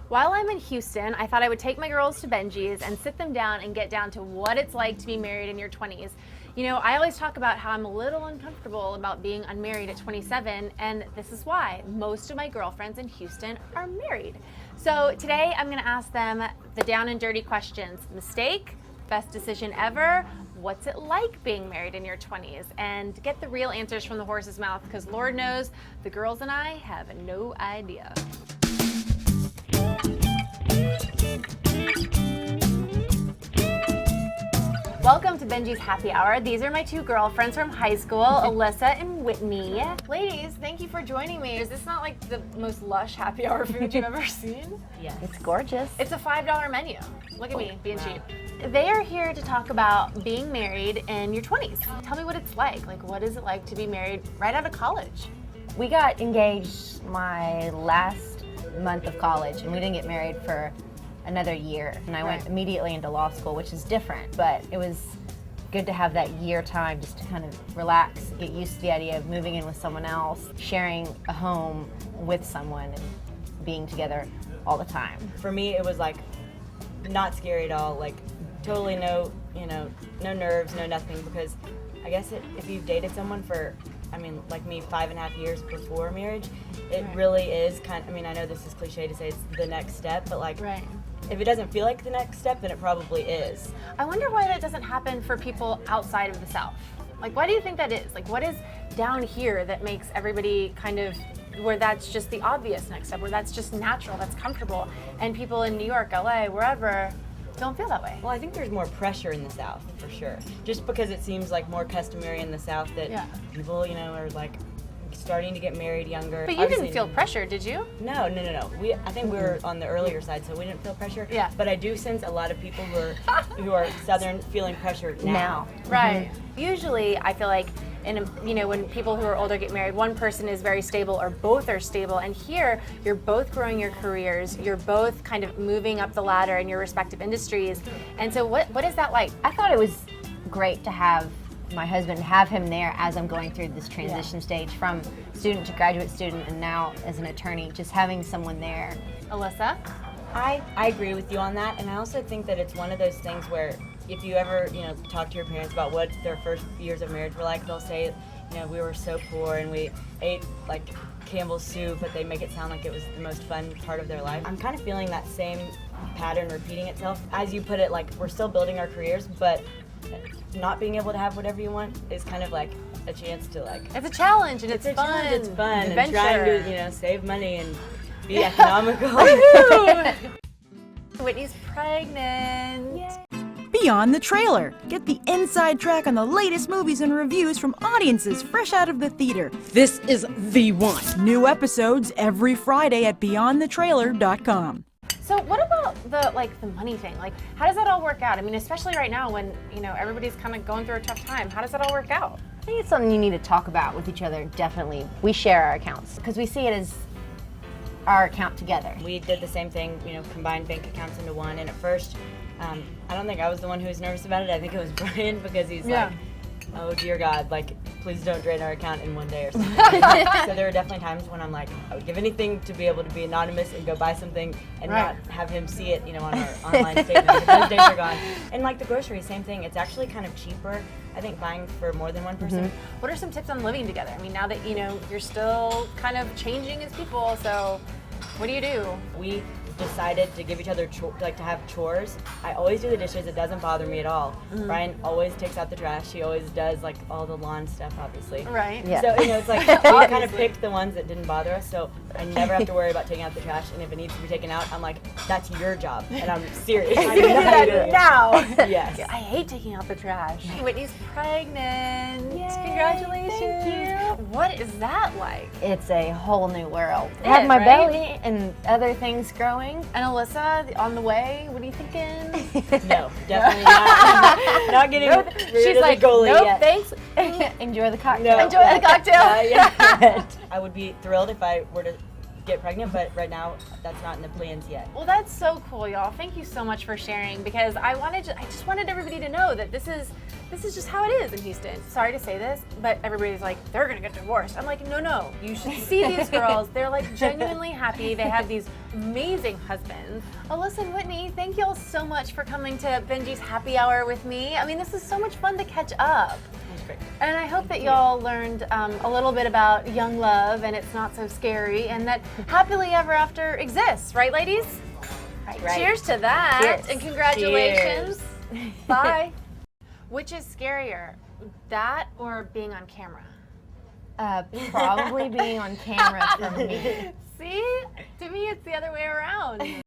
While I'm in Houston, I thought I would take my girls to Benji's and sit them down and get down to what it's like to be married in your 20s. You know, I always talk about how I'm a little uncomfortable about being unmarried at 27, and this is why. Most of my girlfriends in Houston are married. So today I'm gonna ask them the down and dirty questions. Mistake, best decision ever, what's it like being married in your 20s? And get the real answers from the horse's mouth, because Lord knows the girls and I have no idea. Welcome to Benji's Happy Hour. These are my two girlfriends from high school, Alyssa and Whitney. Ladies, thank you for joining me. Is this not like the most lush happy hour food you've ever seen? Yes. It's gorgeous. It's a $5 menu. Look at me, being cheap. They are here to talk about being married in your 20s. Tell me what it's like. Like, what is it like to be married right out of college? We got engaged my last month of college, and we didn't get married for another year. And I went immediately into law school, which is different, but it was good to have that year time just to kind of relax, get used to the idea of moving in with someone else, sharing a home with someone, and being together all the time. For me, it was like not scary at all, like totally no nerves, no nothing, because I guess if you've dated someone for, like me, 5.5 years before marriage, it really is kind of, I know this is cliche to say it's the next step, but like, if it doesn't feel like the next step, then it probably is. I wonder why that doesn't happen for people outside of the South. Like, why do you think that is? Like, what is down here that makes everybody kind of, where that's just the obvious next step, where that's just natural, that's comfortable, and people in New York, LA, wherever, don't feel that way? Well, I think there's more pressure in the South, for sure. Just because it seems like more customary in the South that people, are like starting to get married younger. But you didn't feel pressure, did you? No. I think we were on the earlier side, so we didn't feel pressure. Yeah. But I do sense a lot of people who are Southern feeling pressure now. Right. Usually, I feel like when people who are older get married, one person is very stable or both are stable. And here, you're both growing your careers. You're both kind of moving up the ladder in your respective industries. And so what is that like? I thought it was great to have my husband, have him there as I'm going through this transition stage from student to graduate student, and now as an attorney, just having someone there. Alyssa? I agree with you on that, and I also think that it's one of those things where if you ever, talk to your parents about what their first years of marriage were like, they'll say, we were so poor and we ate like Campbell's soup, but they make it sound like it was the most fun part of their life. I'm kind of feeling that same pattern repeating itself. As you put it, like, we're still building our careers, but not being able to have whatever you want is kind of like a chance to like... It's a challenge, and it's fun. It's fun, and trying to, save money and be economical. Whitney's pregnant. Yay. Beyond the Trailer. Get the inside track on the latest movies and reviews from audiences fresh out of the theater. This is the one. New episodes every Friday at BeyondTheTrailer.com. So what about the money thing? Like, how does that all work out? Especially right now when, everybody's kind of going through a tough time. How does that all work out? I think it's something you need to talk about with each other, definitely. We share our accounts because we see it as our account together. We did the same thing, combined bank accounts into one, and at first, I don't think I was the one who was nervous about it. I think it was Brian, because he's like, oh dear God, like, please don't drain our account in one day or something. So there were definitely times when I'm like, I would give anything to be able to be anonymous and go buy something and not have him see it, on our online statement. But those days are gone. And like the groceries, same thing. It's actually kind of cheaper, I think, buying for more than one person. What are some tips on living together? Now that, you're still kind of changing as people, so what do? We decided to give each other to have chores. I always do the dishes. It doesn't bother me at all. Brian always takes out the trash. He always does like all the lawn stuff, obviously. Right. Yeah. So it's like we kind of picked the ones that didn't bother us. So I never have to worry about taking out the trash. And if it needs to be taken out, I'm like, that's your job. And I'm serious. I do that now. Yes. I hate taking out the trash. Whitney's pregnant. Yay, Congratulations. thank you. What is that like? It's a whole new world. It I have is, my right? belly and other things growing. And Alyssa, on the way, what are you thinking? No, definitely not. Not getting She's like, goalie nope, yet. thanks. Enjoy the cocktail. Enjoy the cocktail. I would be thrilled if I were to get pregnant, but right now that's not in the plans yet. Well, that's so cool, y'all. Thank you so much for sharing, because I just wanted everybody to know that this is just how it is in Houston. Sorry to say this, but everybody's like, they're gonna get divorced. I'm like, no, you should see these girls. They're like genuinely happy. They have these amazing husbands. Alyssa and Whitney, thank y'all so much for coming to Benji's Happy Hour with me. I mean, this is so much fun to catch up. Great. And I hope that y'all learned a little bit about young love, and it's not so scary, and that happily ever after exists, right, ladies? Right. Cheers to that, Cheers. and congratulations. Bye. Which is scarier, that or being on camera? Probably being on camera for me. See? To me, it's the other way around.